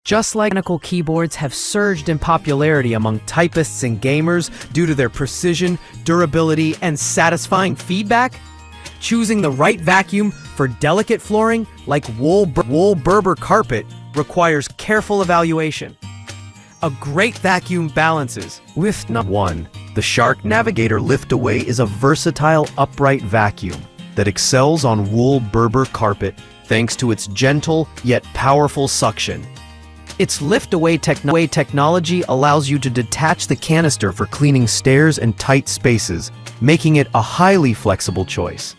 Just like mechanical keyboards have surged in popularity among typists and gamers due to their precision, durability, and satisfying feedback, choosing the right vacuum for delicate flooring like wool Berber carpet requires careful evaluation. A great vacuum balances with one. The Shark Navigator Liftaway is a versatile upright vacuum that excels on wool Berber carpet thanks to its gentle yet powerful suction. Its lift-away technology allows you to detach the canister for cleaning stairs and tight spaces, making it a highly flexible choice.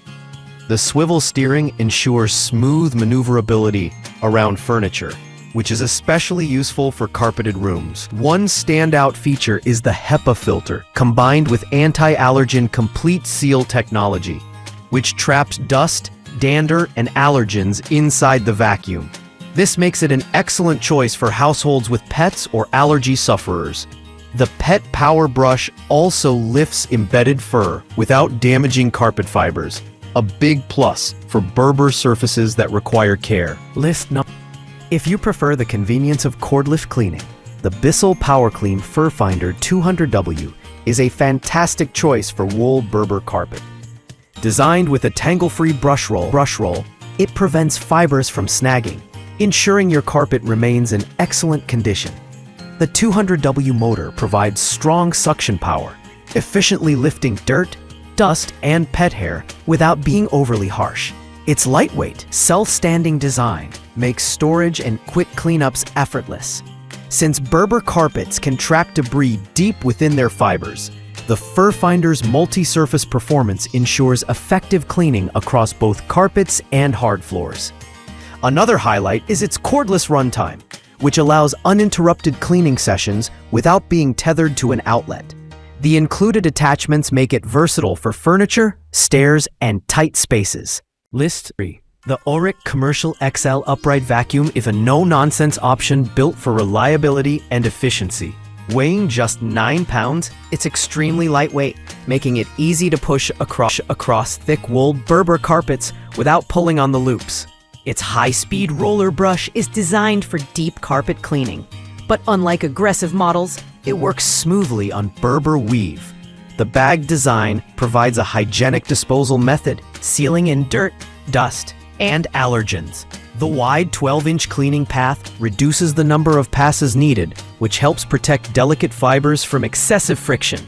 The swivel steering ensures smooth maneuverability around furniture, which is especially useful for carpeted rooms. One standout feature is the HEPA filter, combined with anti-allergen complete seal technology, which traps dust, dander, and allergens inside the vacuum. This makes it an excellent choice for households with pets or allergy sufferers. The Pet Power Brush also lifts embedded fur without damaging carpet fibers, a big plus for Berber surfaces that require care. If you prefer the convenience of cordless cleaning, the Bissell PowerClean Furfinder 200W is a fantastic choice for wool Berber carpet. Designed with a tangle-free brush roll, it prevents fibers from snagging, ensuring your carpet remains in excellent condition. The 200W motor provides strong suction power, efficiently lifting dirt, dust, and pet hair without being overly harsh. Its lightweight, self-standing design makes storage and quick cleanups effortless. Since Berber carpets can trap debris deep within their fibers, the Furfinder's multi-surface performance ensures effective cleaning across both carpets and hard floors. Another highlight is its cordless runtime, which allows uninterrupted cleaning sessions without being tethered to an outlet. The included attachments make it versatile for furniture, stairs, and tight spaces. List 3. The Oreck Commercial XL Upright Vacuum is a no-nonsense option built for reliability and efficiency. Weighing just 9 pounds, it's extremely lightweight, making it easy to push across thick wool Berber carpets without pulling on the loops. Its high-speed roller brush is designed for deep carpet cleaning, but unlike aggressive models, it works smoothly on Berber weave. The bag design provides a hygienic disposal method, sealing in dirt, dust, and allergens. The wide 12-inch cleaning path reduces the number of passes needed, which helps protect delicate fibers from excessive friction.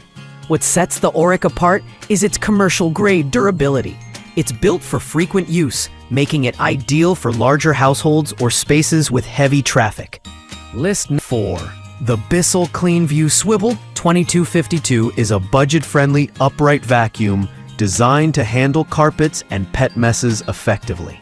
What sets the Oreck apart is its commercial-grade durability. It's built for frequent use, making it ideal for larger households or spaces with heavy traffic. List 4. The Bissell cleanview Swivel 2252 is a budget-friendly upright vacuum designed to handle carpets and pet messes effectively.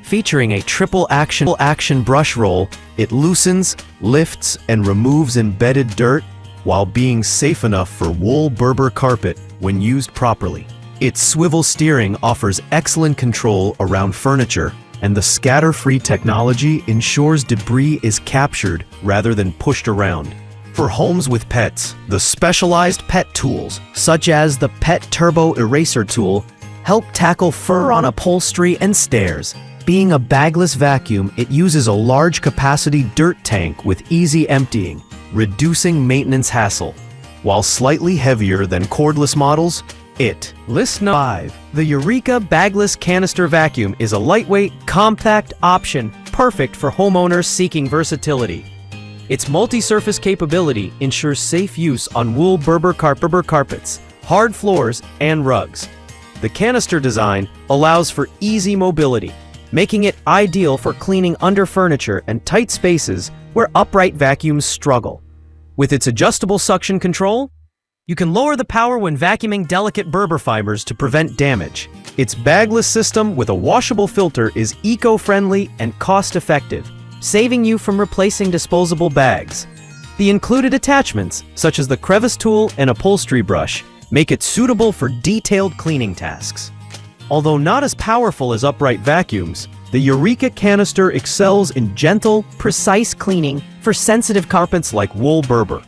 Featuring a triple action brush roll, it loosens, lifts, and removes embedded dirt while being safe enough for wool Berber carpet when used properly. Its swivel steering offers excellent control around furniture, and the scatter-free technology ensures debris is captured rather than pushed around. For homes with pets, the specialized pet tools, such as the Pet Turbo Eraser tool, help tackle fur on upholstery and stairs. Being a bagless vacuum, it uses a large-capacity dirt tank with easy emptying, reducing maintenance hassle. While slightly heavier than cordless models, List 5. The Eureka bagless canister vacuum is a lightweight, compact option perfect for homeowners seeking versatility. Its multi-surface capability ensures safe use on wool Berber carpets, hard floors, and rugs. The canister design allows for easy mobility, making it ideal for cleaning under furniture and tight spaces where upright vacuums struggle. With its adjustable suction control, you can lower the power when vacuuming delicate Berber fibers to prevent damage. Its bagless system with a washable filter is eco-friendly and cost-effective, saving you from replacing disposable bags. The included attachments, such as the crevice tool and upholstery brush, make it suitable for detailed cleaning tasks. Although not as powerful as upright vacuums, the Eureka canister excels in gentle, precise cleaning for sensitive carpets like wool Berber.